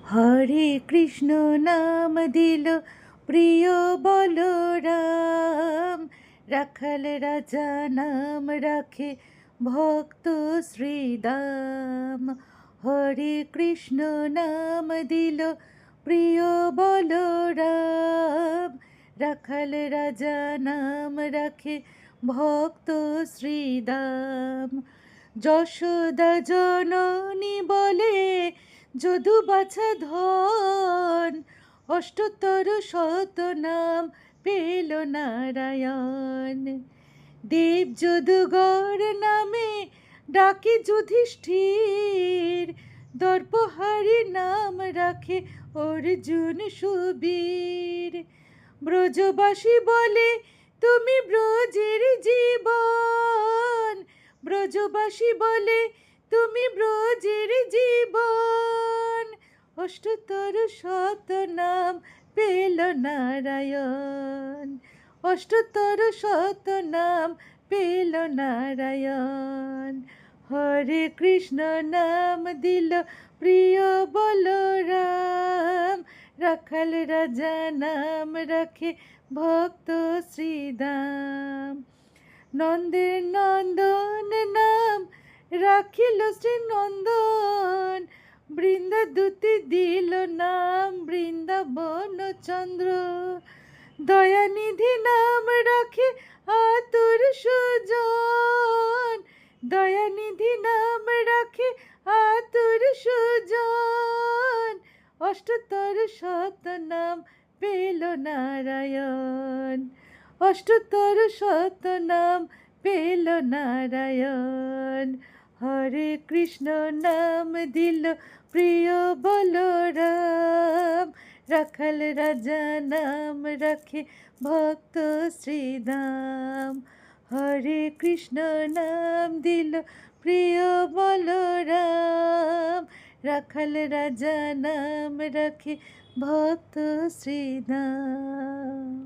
হরে কৃষ্ণ নাম দিল প্রিয় বলরাম, রাখাল রাজা নাম রাখে ভক্ত শ্রীদাম। হরে কৃষ্ণ নাম দিল প্রিয় বলরাম, রাখাল রাজা নাম রাখে ভক্ত শ্রীদাম। যশোদা জননী বলে যদু বাছা ধন, অষ্টতর শত নাম পেল নারায়ণ। দেব যদুগর নামে ডাকে যুধিষ্ঠির, দর্পহারি নাম রাখে অর্জুন সুবীর। ব্রজবাসী বলে তুমি ব্রজের জীবন, ব্রজবাসী বলে তুমি ব্রজের জীবন। অষ্টতর শত নাম পেল নারায়ণ, অষ্টতর শত নাম পেল নারায়ণ। হরে কৃষ্ণ নাম দিল প্রিয় বলরাম, রাখাল রাজা নাম রাখে ভক্ত শ্রীদাম। নন্দের নন্দন নাম রাখিল শ্রী নন্দন, বৃন্দাদূতি দিল নাম বৃন্দাবন চন্দ্র। দয়ানিধি নাম রাখে আতুর সুজন, দয়ানিধি নাম রাখে আতুর সুজন। অষ্টতর শত নাম পেল নারায়ণ, অষ্টতর শত নাম পেল নারায়ণ। হরে কৃষ্ণ নাম দিল প্রিয় বলরাম, রাখাল রাজা নাম রাখে ভক্ত শ্রীদাম। হরে কৃষ্ণ নাম দিল প্রিয় বলরাম, রাখাল রাজা নাম রাখে ভক্ত শ্রীদাম।